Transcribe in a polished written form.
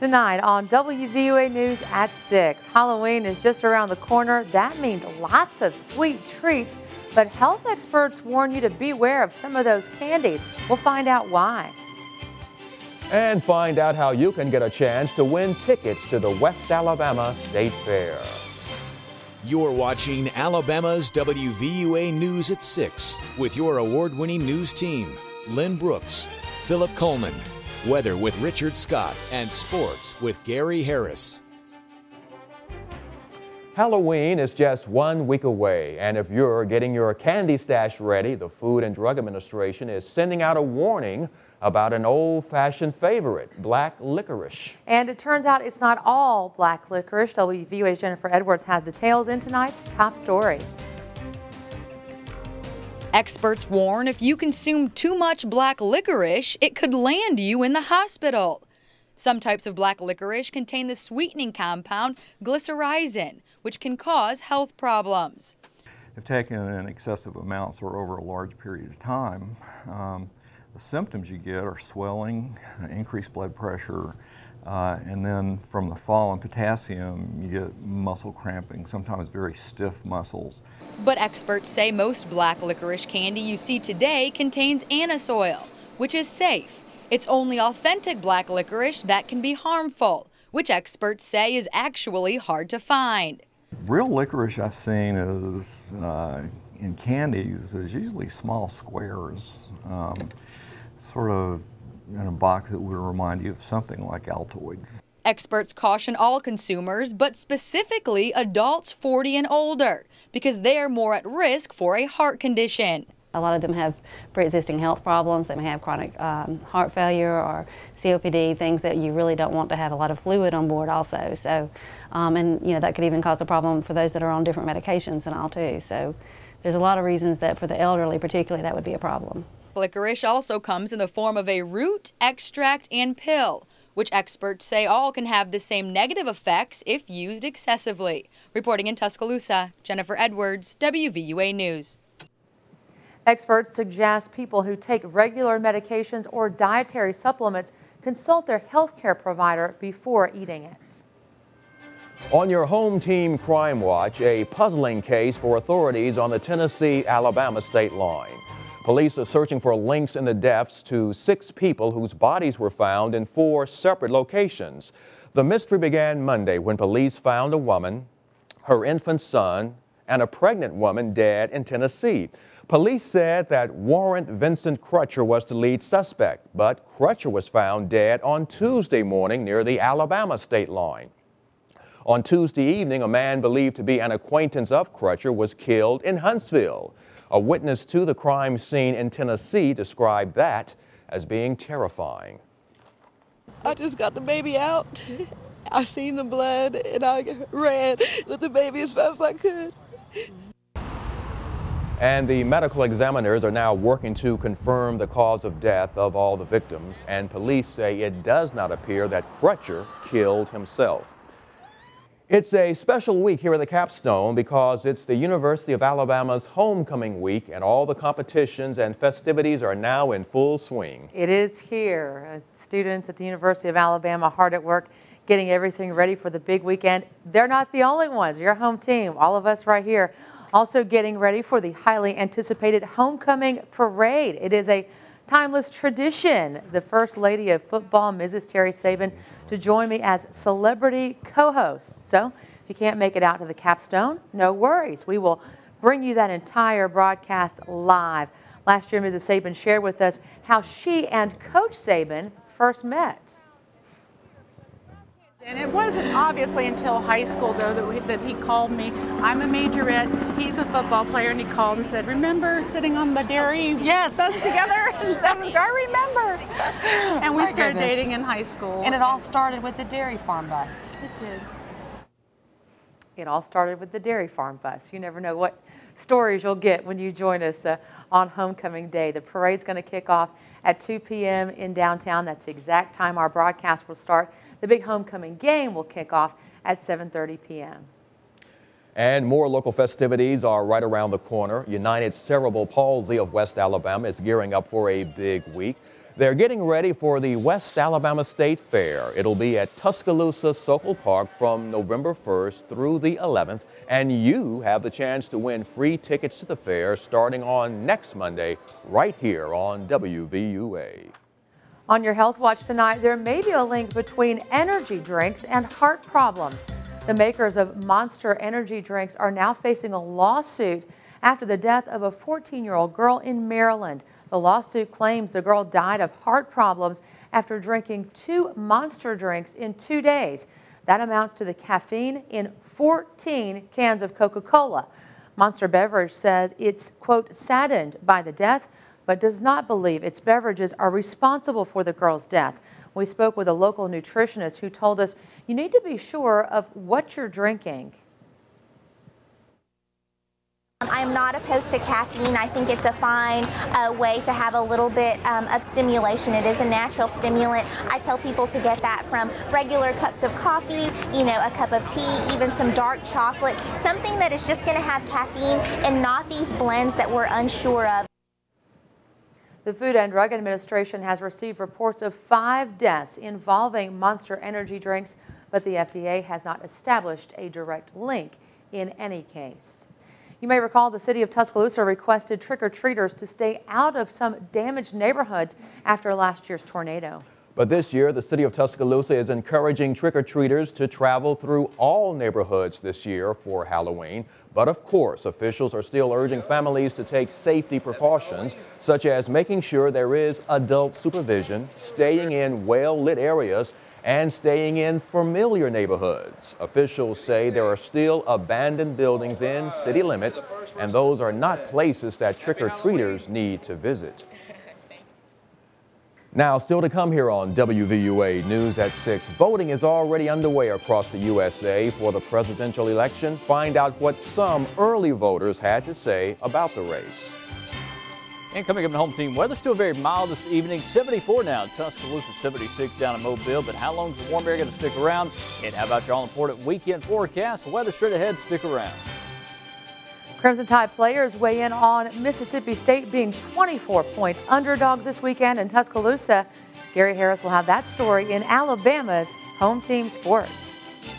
Tonight on WVUA News at 6, Halloween is just around the corner. That means lots of sweet treats, but health experts warn you to beware of some of those candies. We'll find out why. And find out how you can get a chance to win tickets to the West Alabama State Fair. You're watching Alabama's WVUA News at 6 with your award-winning news team, Lynn Brooks, Philip Coleman, weather with Richard Scott, and sports with Gary Harris. Halloween is just 1 week away, and if you're getting your candy stash ready, the Food and Drug Administration is sending out a warning about an old-fashioned favorite, black licorice. And it turns out it's not all black licorice. WVUA's Jennifer Edwards has details in tonight's top story. Experts warn if you consume too much black licorice, it could land you in the hospital. Some types of black licorice contain the sweetening compound glycyrrhizin, which can cause health problems. If taken in excessive amounts or over a large period of time, the symptoms you get are swelling, increased blood pressure, and then from the fall in potassium, you get muscle cramping, sometimes very stiff muscles. But experts say most black licorice candy you see today contains anisole, which is safe. It's only authentic black licorice that can be harmful, which experts say is actually hard to find. Real licorice I've seen is in candies is usually small squares, sort of in a box that would remind you of something like Altoids. Experts caution all consumers, but specifically adults 40 and older, because they are more at risk for a heart condition. A lot of them have pre-existing health problems. They may have chronic heart failure or COPD, things that you really don't want to have a lot of fluid on board also. So, and you know, that could even cause a problem for those that are on different medications and all too. So there's a lot of reasons that for the elderly particularly that would be a problem. Licorice also comes in the form of a root, extract, and pill, which experts say all can have the same negative effects if used excessively. Reporting in Tuscaloosa, Jennifer Edwards, WVUA News. Experts suggest people who take regular medications or dietary supplements consult their health care provider before eating it. On your home team Crimewatch, a puzzling case for authorities on the Tennessee-Alabama state line. Police are searching for links in the deaths to 6 people whose bodies were found in 4 separate locations. The mystery began Monday when police found a woman, her infant son, and a pregnant woman dead in Tennessee. Police said that Warrant Vincent Crutcher was the lead suspect, but Crutcher was found dead on Tuesday morning near the Alabama state line. On Tuesday evening, a man believed to be an acquaintance of Crutcher was killed in Huntsville. A witness to the crime scene in Tennessee described that as being terrifying. I just got the baby out. I seen the blood and I ran with the baby as fast as I could. And the medical examiners are now working to confirm the cause of death of all the victims, and police say it does not appear that Crutcher killed himself. It's a special week here at the Capstone because it's the University of Alabama's homecoming week, and all the competitions and festivities are now in full swing. It is here. Students at the University of Alabama hard at work getting everything ready for the big weekend. They're not the only ones. Your home team, all of us right here, also getting ready for the highly anticipated homecoming parade. It is a timeless tradition. The First Lady of Football, Mrs. Terry Saban, to join me as celebrity co-host. So if you can't make it out to the Capstone, no worries. We will bring you that entire broadcast live. Last year, Mrs. Saban shared with us how she and Coach Saban first met. And it wasn't obviously until high school, though, that he called me. I'm a majorette. He's a football player, and he called and said, "Remember sitting on the dairy bus together?" And said, "I remember." And we started dating in high school. And it all started with the dairy farm bus. It did. It all started with the dairy farm bus. You never know what stories you'll get when you join us on homecoming day. The parade's going to kick off at 2 p.m. in downtown. That's the exact time our broadcast will start. The big homecoming game will kick off at 7:30 p.m. And more local festivities are right around the corner. United Cerebral Palsy of West Alabama is gearing up for a big week. They're getting ready for the West Alabama State Fair. It'll be at Tuscaloosa Sokol Park from November 1st through the 11th, and you have the chance to win free tickets to the fair starting on next Monday right here on WVUA. On your Health Watch tonight, there may be a link between energy drinks and heart problems. The makers of Monster energy drinks are now facing a lawsuit after the death of a 14-year-old girl in Maryland. The lawsuit claims the girl died of heart problems after drinking 2 Monster drinks in 2 days. That amounts to the caffeine in 14 cans of Coca-Cola. Monster Beverage says it's, quote, saddened by the death, but does not believe its beverages are responsible for the girl's death. We spoke with a local nutritionist who told us you need to be sure of what you're drinking. I'm not opposed to caffeine. I think it's a fine way to have a little bit of stimulation. It is a natural stimulant. I tell people to get that from regular cups of coffee, you know, a cup of tea, even some dark chocolate, something that is just going to have caffeine and not these blends that we're unsure of. The Food and Drug Administration has received reports of 5 deaths involving Monster energy drinks, but the FDA has not established a direct link in any case. You may recall the city of Tuscaloosa requested trick-or-treaters to stay out of some damaged neighborhoods after last year's tornado. But this year, the city of Tuscaloosa is encouraging trick-or-treaters to travel through all neighborhoods this year for Halloween. But of course, officials are still urging families to take safety precautions, such as making sure there is adult supervision, staying in well-lit areas, and staying in familiar neighborhoods. Officials say there are still abandoned buildings in city limits, and those are not places that trick-or-treaters need to visit. Now, still to come here on WVUA News at 6. Voting is already underway across the USA for the presidential election. Find out what some early voters had to say about the race. And coming up in home team weather, still very mild this evening. 74 now in Tuscaloosa, 76 down in Mobile. But how long is the warm air going to stick around? And how about your all-important weekend forecast? Weather straight ahead. Stick around. Crimson Tide players weigh in on Mississippi State being 24-point underdogs this weekend in Tuscaloosa. Gary Harris will have that story in Alabama's Home Team Sports.